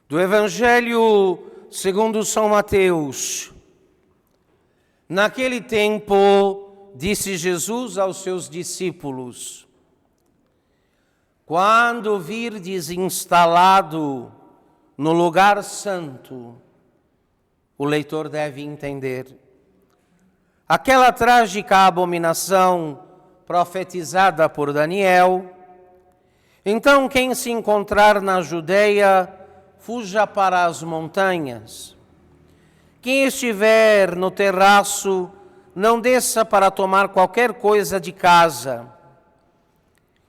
Do Evangelho segundo São Mateus. Naquele tempo, disse Jesus aos seus discípulos: quando virdes instalado no lugar santo, o leitor deve entender aquela trágica abominação profetizada por Daniel. Então, quem se encontrar na Judeia, fuja para as montanhas. Quem estiver no terraço, não desça para tomar qualquer coisa de casa.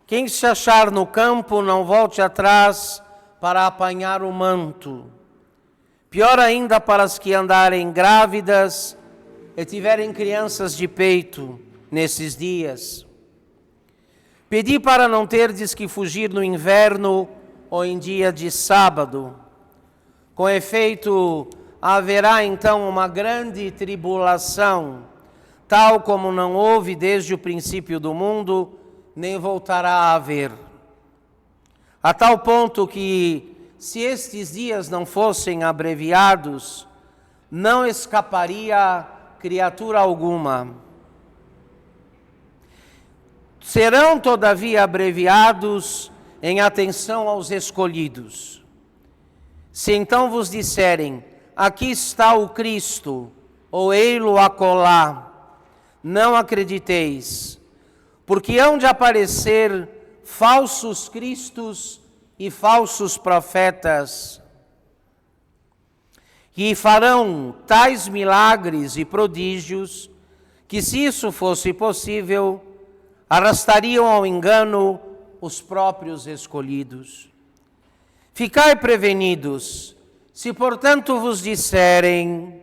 Quem se achar no campo, não volte atrás para apanhar o manto. Pior ainda para as que andarem grávidas e tiverem crianças de peito nesses dias. Pedi para não terdes que fugir no inverno ou em dia de sábado. Com efeito, haverá então uma grande tribulação, tal como não houve desde o princípio do mundo, nem voltará a haver. A tal ponto que, se estes dias não fossem abreviados, não escaparia criatura alguma. Serão, todavia, abreviados em atenção aos escolhidos. Se então vos disserem, aqui está o Cristo, ou ei-lo acolá, não acrediteis, porque hão de aparecer falsos cristos e falsos profetas, que farão tais milagres e prodígios, que se isso fosse possível, arrastariam ao engano os próprios escolhidos. Ficai prevenidos, se portanto vos disserem,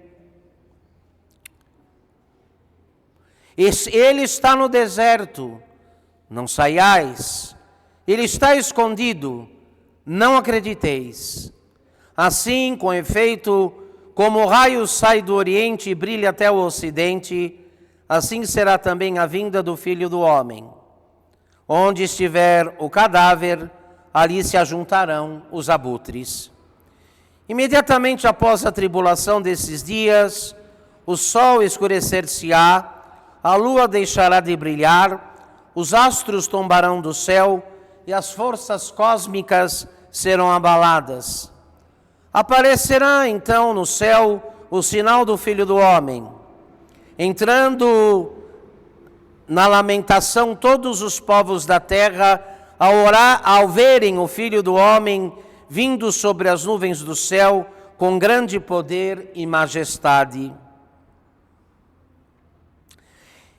ele está no deserto, não saiais, ele está escondido, não acrediteis. Assim, com efeito, como o raio sai do oriente e brilha até o ocidente, assim será também a vinda do Filho do Homem. Onde estiver o cadáver, ali se ajuntarão os abutres. Imediatamente após a tribulação desses dias, o sol escurecer-se-á, a lua deixará de brilhar, os astros tombarão do céu e as forças cósmicas serão abaladas. Aparecerá então no céu o sinal do Filho do Homem. Entrando na lamentação todos os povos da terra, ao verem o Filho do Homem vindo sobre as nuvens do céu com grande poder e majestade.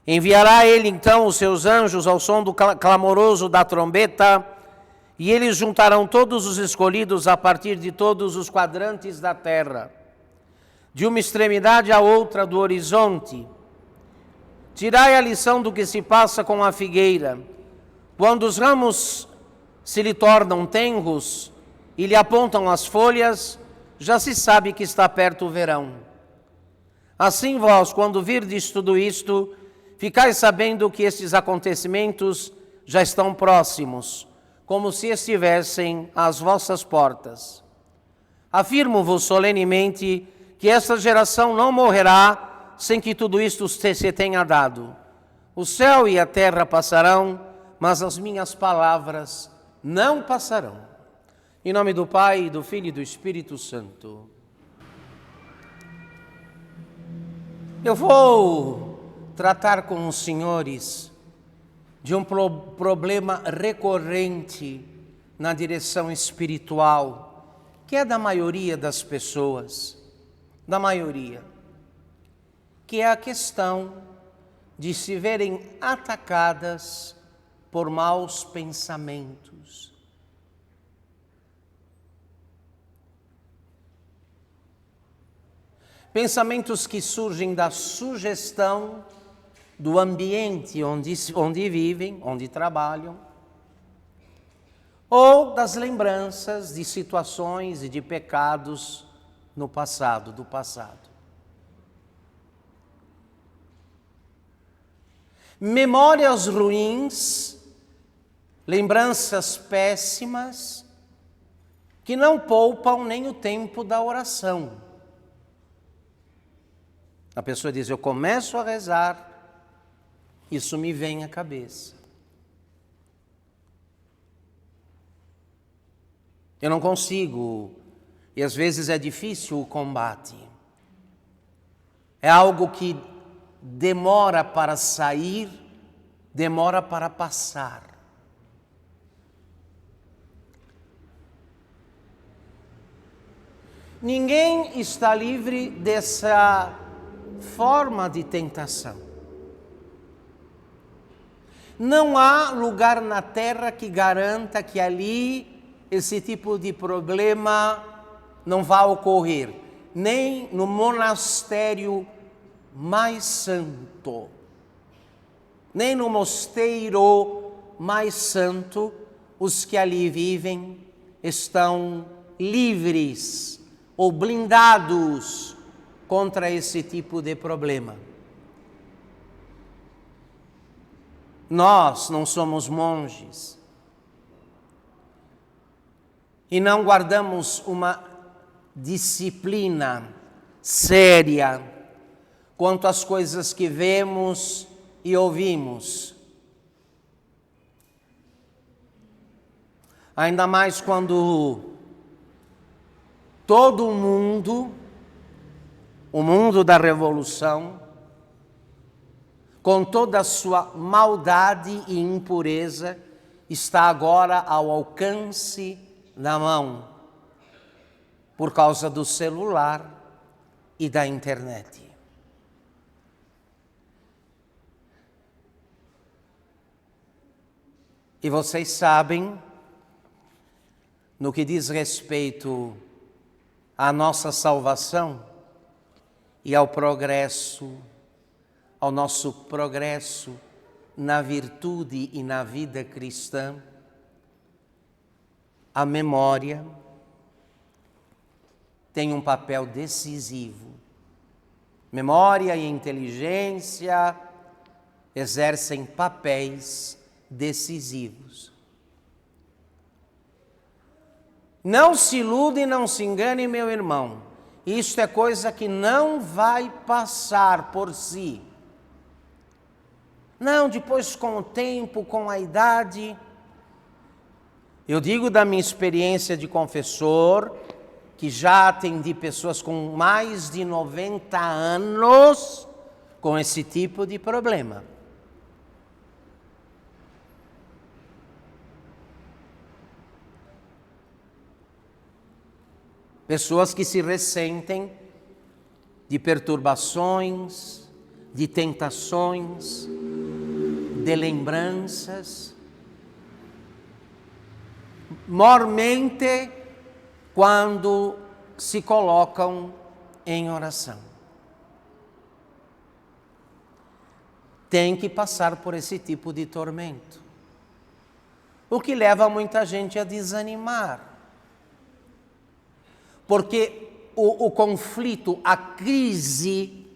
Enviará ele então os seus anjos ao som do clamoroso da trombeta, e eles juntarão todos os escolhidos a partir de todos os quadrantes da terra, de uma extremidade à outra do horizonte. Tirai a lição do que se passa com a figueira. Quando os ramos se lhe tornam tenros e lhe apontam as folhas, já se sabe que está perto o verão. Assim vós, quando virdes tudo isto, ficais sabendo que estes acontecimentos já estão próximos, como se estivessem às vossas portas. Afirmo-vos solenemente que esta geração não morrerá sem que tudo isto se tenha dado. O céu e a terra passarão, mas as minhas palavras não passarão. Em nome do Pai, do Filho e do Espírito Santo. Eu vou tratar com os senhores de um problema recorrente na direção espiritual, que é da maioria das pessoas, que é a questão de se verem atacadas por maus pensamentos. Pensamentos que surgem da sugestão do ambiente onde vivem, onde trabalham, ou das lembranças de situações e de pecados do passado. Memórias ruins, lembranças péssimas, que não poupam nem o tempo da oração. A pessoa diz, eu começo a rezar, isso me vem à cabeça. Eu não consigo, e às vezes é difícil o combate. É algo que demora para sair, demora para passar. Ninguém está livre dessa forma de tentação. Não há lugar na terra que garanta que ali esse tipo de problema não vai ocorrer, nem no monastério mais santo, nem no mosteiro mais santo, os que ali vivem estão livres ou blindados contra esse tipo de problema. Nós não somos monges e não guardamos uma disciplina séria quanto às coisas que vemos e ouvimos. Ainda mais quando todo o mundo da revolução, com toda a sua maldade e impureza, está agora ao alcance da mão, por causa do celular e da internet. E vocês sabem, no que diz respeito à nossa salvação e ao progresso, ao nosso progresso na virtude e na vida cristã, a memória tem um papel decisivo. Memória e inteligência exercem papéis decisivos. Não se ilude e não se engane, meu irmão. Isto é coisa que não vai passar por si. Não, depois com o tempo, com a idade. Eu digo da minha experiência de confessor, que já atendi pessoas com mais de 90 anos com esse tipo de problema. Pessoas que se ressentem de perturbações, de tentações, de lembranças, mormente quando se colocam em oração. Tem que passar por esse tipo de tormento, o que leva muita gente a desanimar. Porque o conflito, a crise,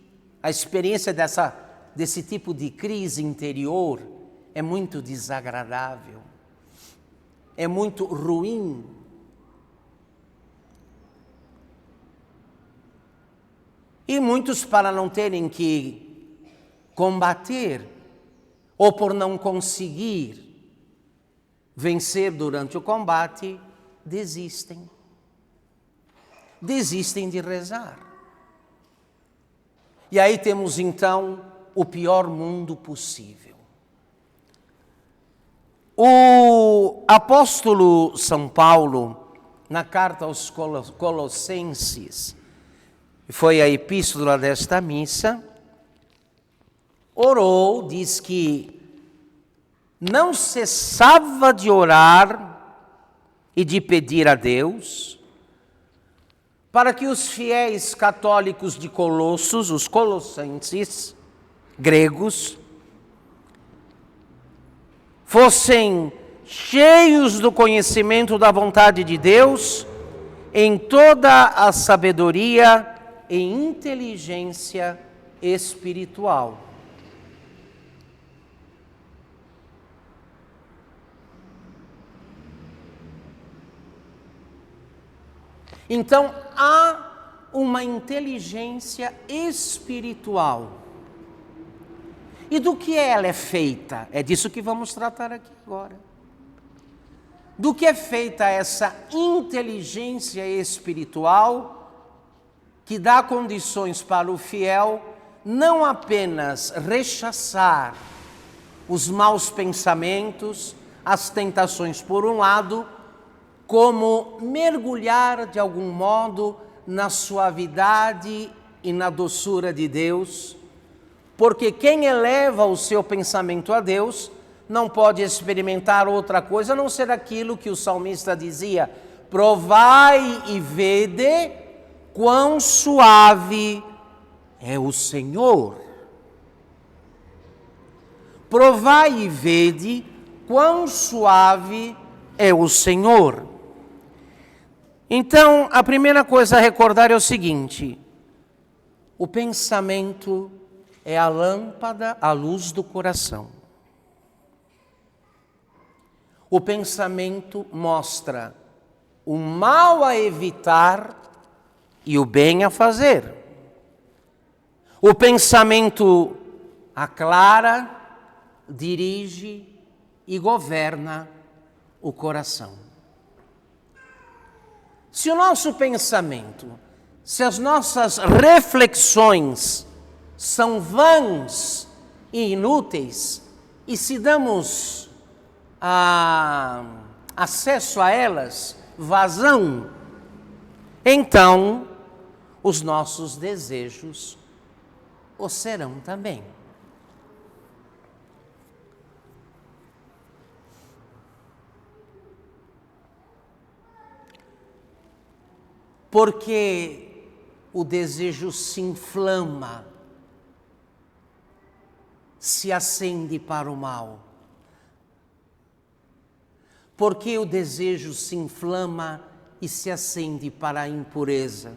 a experiência desse tipo de crise interior é muito desagradável, é muito ruim. E muitos, para não terem que combater, ou por não conseguir vencer durante o combate, desistem de rezar. E aí temos então o pior mundo possível. O apóstolo São Paulo, na carta aos Colossenses, foi a epístola desta missa, orou, diz que não cessava de orar e de pedir a Deus para que os fiéis católicos de Colossos, os colossenses, gregos, fossem cheios do conhecimento da vontade de Deus, em toda a sabedoria e inteligência espiritual. Então, há uma inteligência espiritual. E do que ela é feita? É disso que vamos tratar aqui agora. Do que é feita essa inteligência espiritual que dá condições para o fiel não apenas rechaçar os maus pensamentos, as tentações por um lado, como mergulhar de algum modo na suavidade e na doçura de Deus, porque quem eleva o seu pensamento a Deus não pode experimentar outra coisa a não ser aquilo que o salmista dizia: provai e vede quão suave é o Senhor. Provai e vede quão suave é o Senhor. Então, a primeira coisa a recordar é o seguinte: o pensamento é a lâmpada à luz do coração. O pensamento mostra o mal a evitar e o bem a fazer. O pensamento aclara, dirige e governa o coração. Se o nosso pensamento, se as nossas reflexões são vãs e inúteis, e se damos acesso a elas, vazão, então os nossos desejos o serão também. Porque o desejo se inflama, se acende para o mal. Porque o desejo se inflama e se acende para a impureza.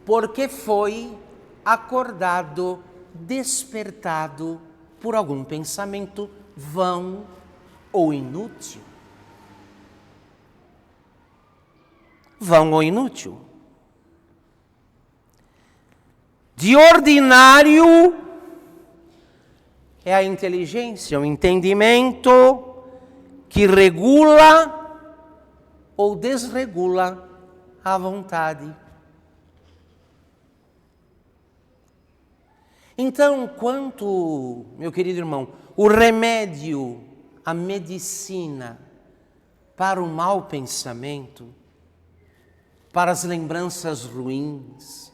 Porque foi acordado, despertado por algum pensamento vão ou inútil. Vão ou inútil. De ordinário é a inteligência, o entendimento que regula ou desregula a vontade. Então, quanto, meu querido irmão, o remédio, a medicina para o mau pensamento, para as lembranças ruins,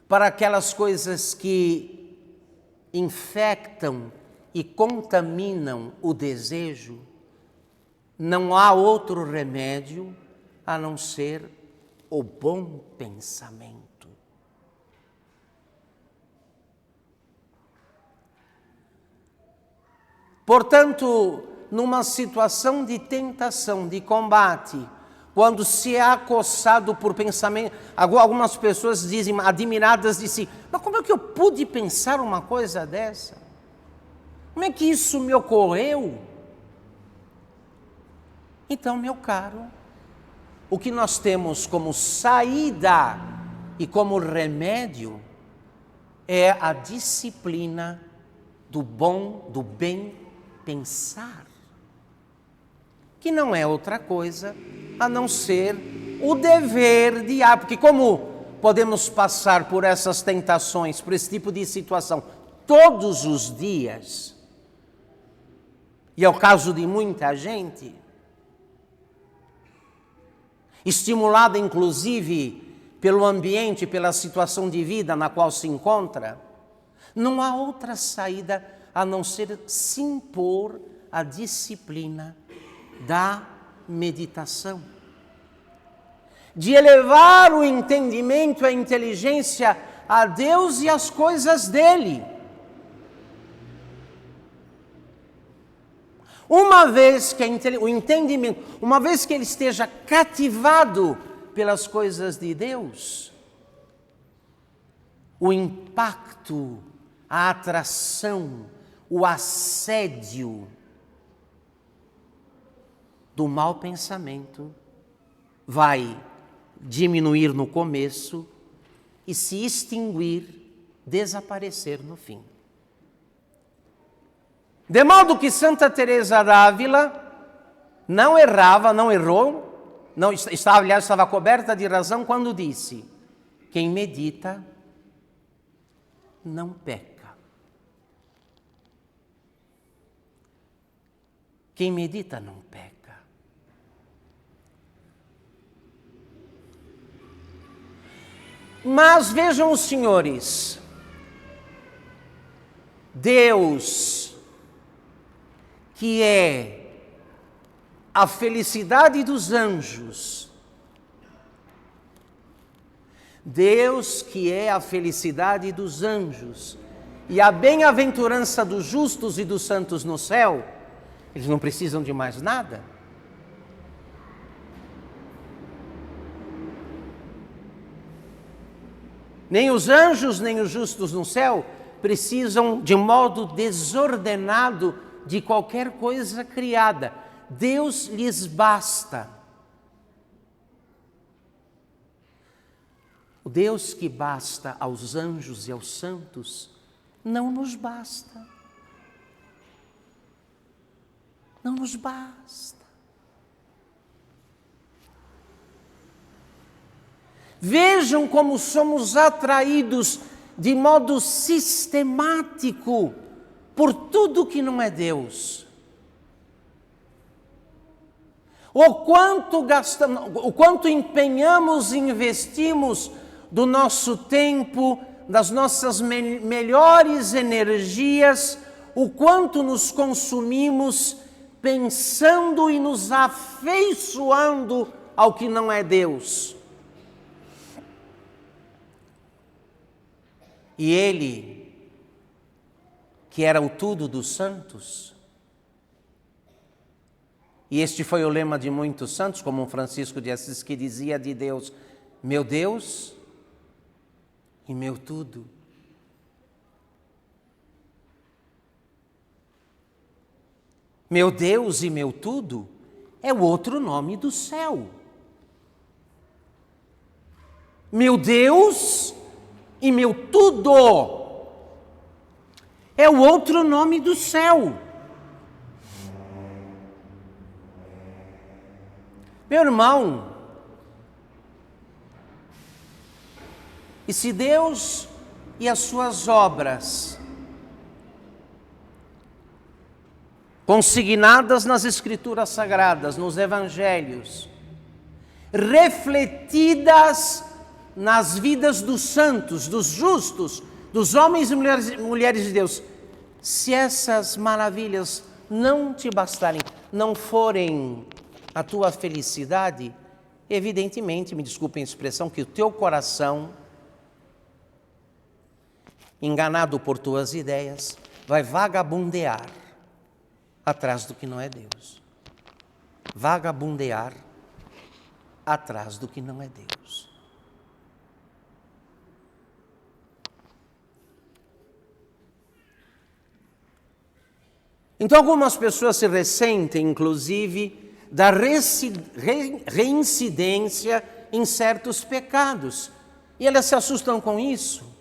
para aquelas coisas que infectam e contaminam o desejo, não há outro remédio a não ser o bom pensamento. Portanto, numa situação de tentação, de combate, quando se é acossado por pensamento, algumas pessoas dizem, admiradas de si, mas como é que eu pude pensar uma coisa dessa? Como é que isso me ocorreu? Então, meu caro, o que nós temos como saída e como remédio é a disciplina do bom, do bem pensar, que não é outra coisa a não ser o dever diário, porque como podemos passar por essas tentações, por esse tipo de situação todos os dias, e é o caso de muita gente, estimulada inclusive pelo ambiente, pela situação de vida na qual se encontra, não há outra saída a não ser se impor a disciplina da meditação, de elevar o entendimento, a inteligência a Deus e as coisas dele. Uma vez que o entendimento, uma vez que ele esteja cativado pelas coisas de Deus, o impacto, a atração, o assédio do mau pensamento vai diminuir no começo e se extinguir, desaparecer no fim. De modo que Santa Teresa d'Ávila não errava, não errou, estava coberta de razão quando disse: quem medita não peca. Quem medita não peca. Mas vejam os senhores, Deus, que é a felicidade dos anjos, Deus que é a felicidade dos anjos e a bem-aventurança dos justos e dos santos no céu, eles não precisam de mais nada. Nem os anjos, nem os justos no céu precisam de modo desordenado de qualquer coisa criada. Deus lhes basta. O Deus que basta aos anjos e aos santos não nos basta. Não nos basta. Vejam como somos atraídos de modo sistemático por tudo que não é Deus. O quanto gastamos, o quanto empenhamos e investimos do nosso tempo, das nossas melhores energias, o quanto nos consumimos pensando e nos afeiçoando ao que não é Deus. E Ele, que era o tudo dos santos, e este foi o lema de muitos santos, como Francisco de Assis, que dizia de Deus: meu Deus e meu tudo. Meu Deus e meu tudo é o outro nome do céu. Meu Deus e meu tudo é o outro nome do céu. Meu irmão, e se Deus e as suas obras, consignadas nas Escrituras Sagradas, nos Evangelhos, refletidas nas vidas dos santos, dos justos, dos homens e mulheres de Deus, se essas maravilhas não te bastarem, não forem a tua felicidade, evidentemente, me desculpem a expressão, que o teu coração, enganado por tuas ideias, vai vagabundear atrás do que não é Deus. Vagabundear atrás do que não é Deus. Então algumas pessoas se ressentem, inclusive, da reincidência em certos pecados. E elas se assustam com isso.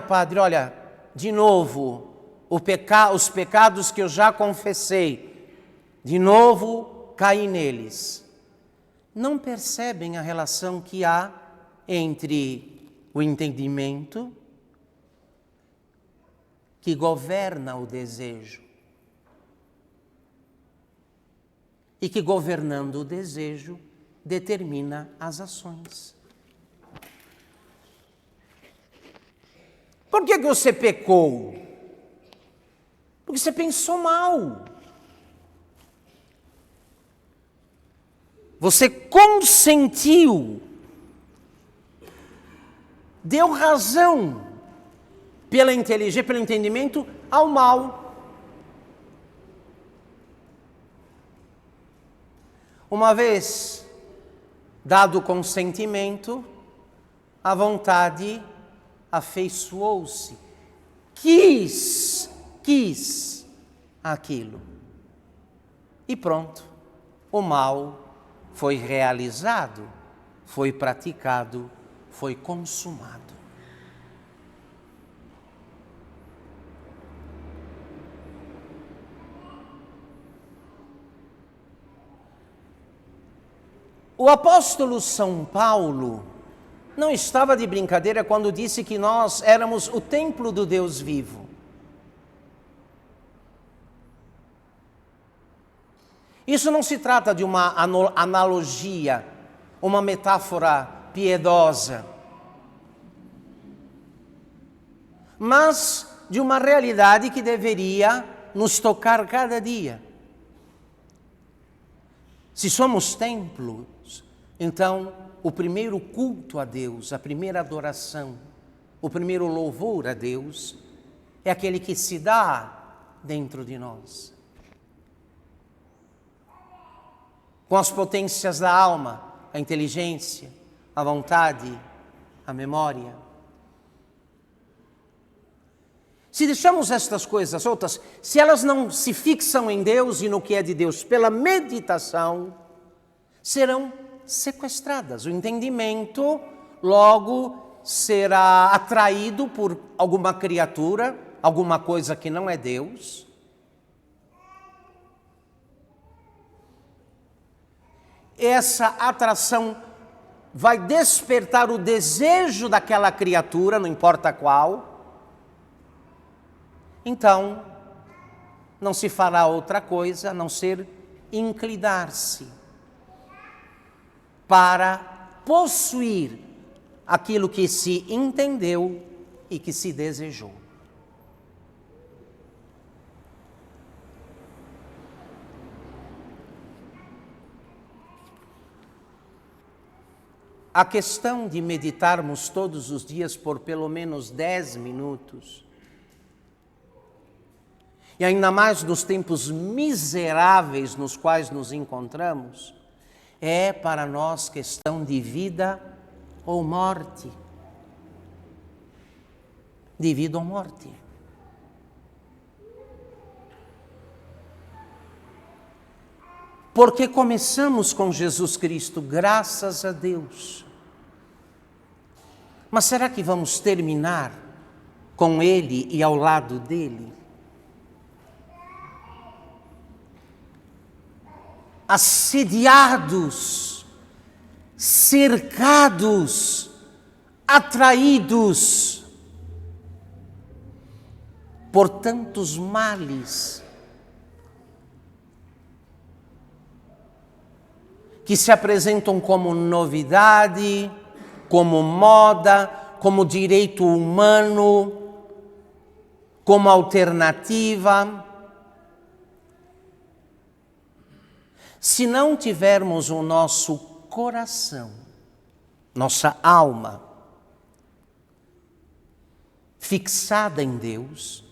Padre, olha, de novo, os pecados que eu já confessei, de novo caí neles. Não percebem a relação que há entre o entendimento que governa o desejo e que, governando o desejo, determina as ações. Por que você pecou? Porque você pensou mal. Você consentiu, deu razão pela inteligência, pelo entendimento, ao mal. Uma vez dado o consentimento, a vontade afeiçoou-se, quis aquilo. E pronto, o mal foi realizado, foi praticado, foi consumado. O apóstolo São Paulo não estava de brincadeira quando disse que nós éramos o templo do Deus vivo. Isso não se trata de uma analogia, uma metáfora piedosa, mas de uma realidade que deveria nos tocar cada dia. Se somos templos, então o primeiro culto a Deus, a primeira adoração, o primeiro louvor a Deus é aquele que se dá dentro de nós. Com as potências da alma, a inteligência, a vontade, a memória. Se deixamos estas coisas outras, se elas não se fixam em Deus e no que é de Deus pela meditação, serão sequestradas. O entendimento logo será atraído por alguma criatura, alguma coisa que não é Deus. Essa atração vai despertar o desejo daquela criatura, não importa qual. Então, não se fará outra coisa a não ser inclinar-se para possuir aquilo que se entendeu e que se desejou. A questão de meditarmos todos os dias por pelo menos 10 minutos, e ainda mais nos tempos miseráveis nos quais nos encontramos, é para nós questão de vida ou morte. De vida ou morte. Porque começamos com Jesus Cristo, graças a Deus. Mas será que vamos terminar com Ele e ao lado dEle? Assediados, cercados, atraídos por tantos males que se apresentam como novidade, como moda, como direito humano, como alternativa. Se não tivermos o nosso coração, nossa alma, fixada em Deus,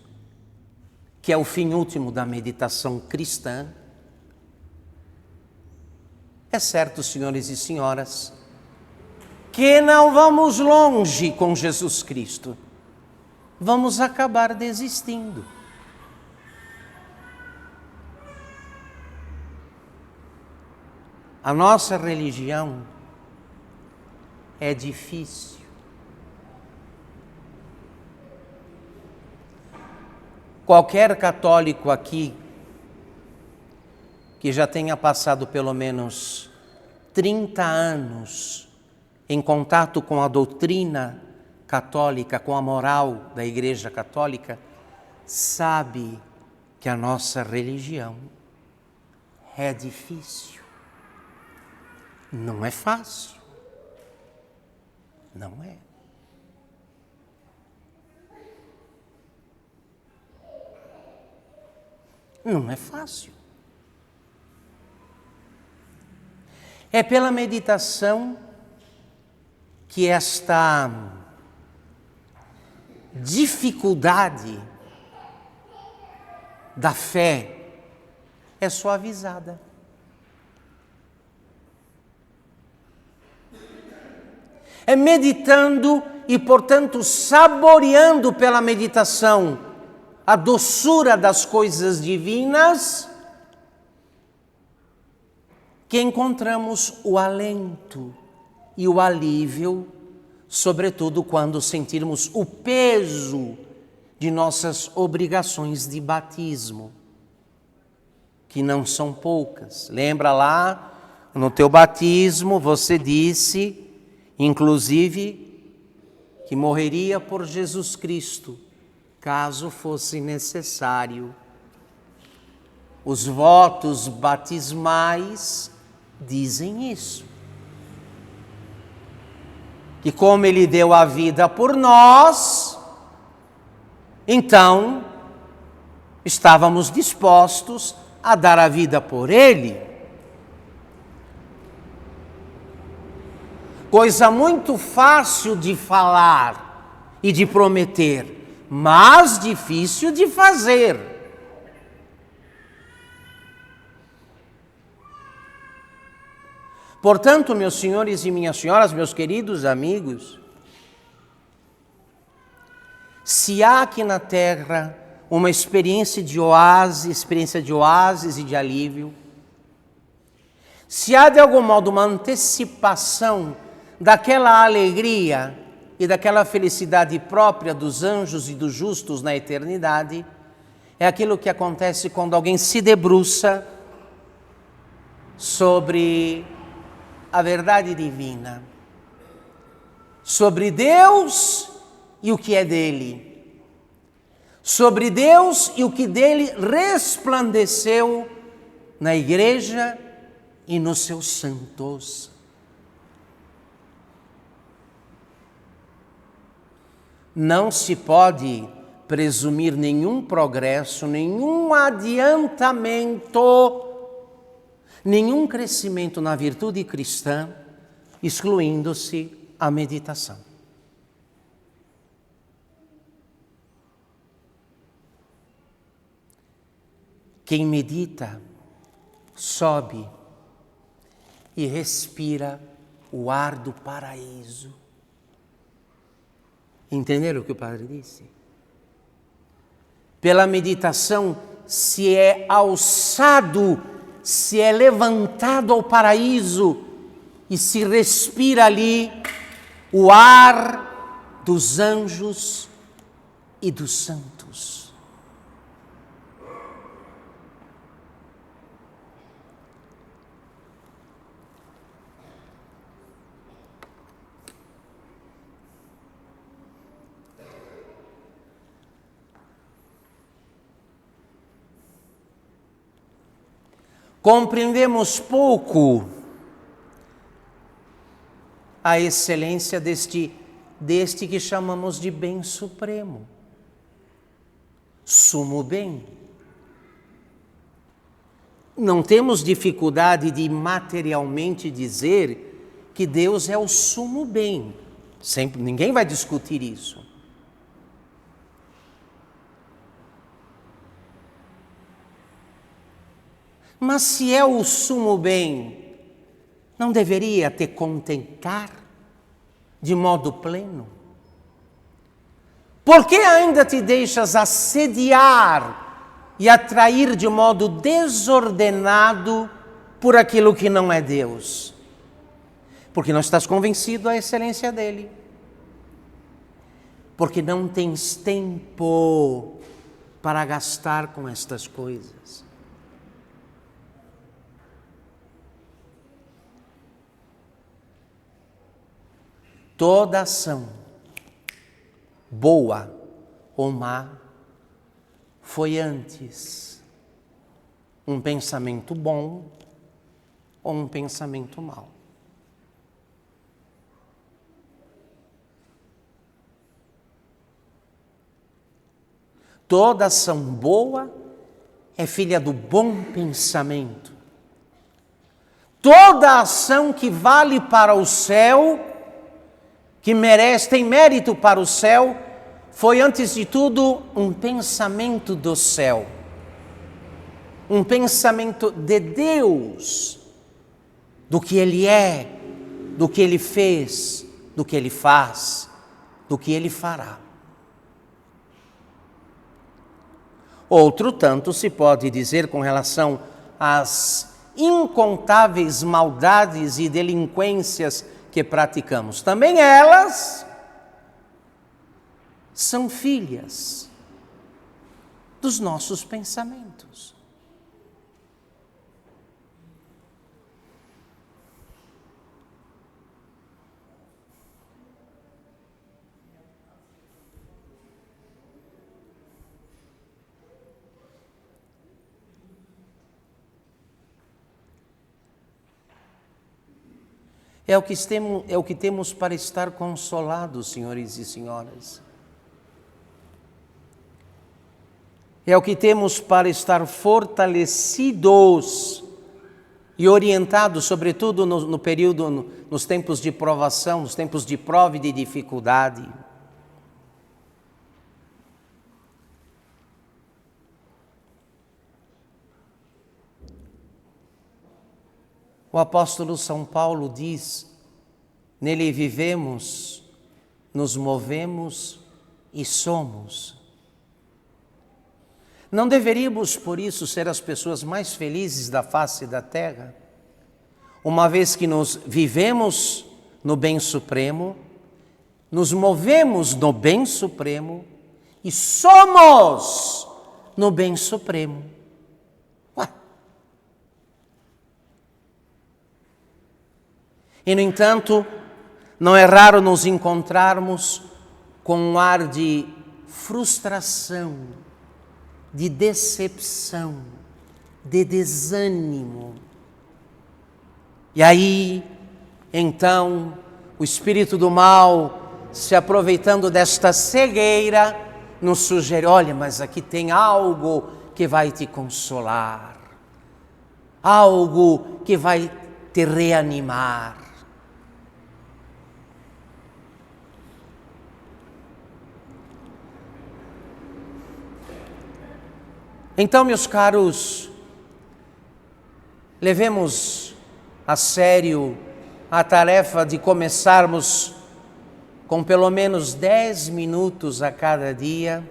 que é o fim último da meditação cristã, é certo, senhores e senhoras, que não vamos longe com Jesus Cristo. Vamos acabar desistindo. A nossa religião é difícil. Qualquer católico aqui que já tenha passado pelo menos 30 anos em contato com a doutrina católica, com a moral da Igreja Católica, sabe que a nossa religião é difícil. Não é fácil. Não é. Não é fácil. É pela meditação que esta dificuldade da fé é suavizada. É meditando e, portanto, saboreando pela meditação a doçura das coisas divinas que encontramos o alento e o alívio, sobretudo quando sentirmos o peso de nossas obrigações de batismo, que não são poucas. Lembra lá, no teu batismo, você disse, inclusive, que morreria por Jesus Cristo, caso fosse necessário. Os votos batismais dizem isso. Que como Ele deu a vida por nós, então estávamos dispostos a dar a vida por Ele. Coisa muito fácil de falar e de prometer, mas difícil de fazer. Portanto, meus senhores e minhas senhoras, meus queridos amigos, se há aqui na Terra uma experiência de oásis e de alívio, se há de algum modo uma antecipação daquela alegria e daquela felicidade própria dos anjos e dos justos na eternidade, é aquilo que acontece quando alguém se debruça sobre a verdade divina, sobre Deus e o que é dele, sobre Deus e o que dele resplandeceu na igreja e nos seus santos. Não se pode presumir nenhum progresso, nenhum adiantamento, nenhum crescimento na virtude cristã, excluindo-se a meditação. Quem medita sobe e respira o ar do paraíso. Entenderam o que o padre disse? Pela meditação se é alçado, se é levantado ao paraíso e se respira ali o ar dos anjos e dos santos. Compreendemos pouco a excelência deste que chamamos de bem supremo, sumo bem. Não temos dificuldade de materialmente dizer que Deus é o sumo bem. Sempre, ninguém vai discutir isso. Mas se é o sumo bem, não deveria te contentar de modo pleno? Por que ainda te deixas assediar e atrair de modo desordenado por aquilo que não é Deus? Porque não estás convencido da excelência dele. Porque não tens tempo para gastar com estas coisas. Toda ação, boa ou má, foi antes um pensamento bom ou um pensamento mau. Toda ação boa é filha do bom pensamento. Toda ação que vale para o céu, que merece, tem mérito para o céu, foi antes de tudo um pensamento do céu. Um pensamento de Deus, do que Ele é, do que Ele fez, do que Ele faz, do que Ele fará. Outro tanto se pode dizer com relação às incontáveis maldades e delinquências que praticamos. Também elas são filhas dos nossos pensamentos. É o que temos para estar consolados, senhores e senhoras. É o que temos para estar fortalecidos e orientados, sobretudo no período, nos tempos de provação, nos tempos de prova e de dificuldade. O apóstolo São Paulo diz: nele vivemos, nos movemos e somos. Não deveríamos, por isso, ser as pessoas mais felizes da face da terra, uma vez que nos vivemos no bem supremo, nos movemos no bem supremo e somos no bem supremo. E, no entanto, não é raro nos encontrarmos com um ar de frustração, de decepção, de desânimo. E aí, então, o espírito do mal, se aproveitando desta cegueira, nos sugere: olha, mas aqui tem algo que vai te consolar, algo que vai te reanimar. Então, meus caros, levemos a sério a tarefa de começarmos com pelo menos 10 minutos a cada dia,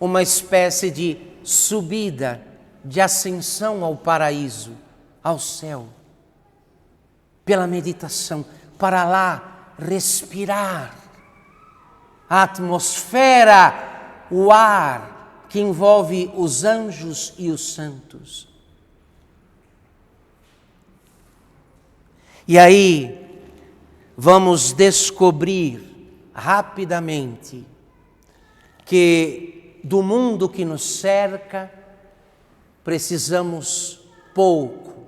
uma espécie de subida, de ascensão ao paraíso, ao céu, pela meditação, para lá respirar a atmosfera, o ar que envolve os anjos e os santos. E aí vamos descobrir rapidamente que do mundo que nos cerca precisamos pouco,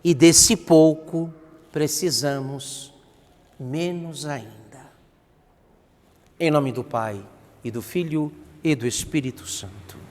e desse pouco precisamos menos ainda. Em nome do Pai, e do Filho, e do Espírito Santo.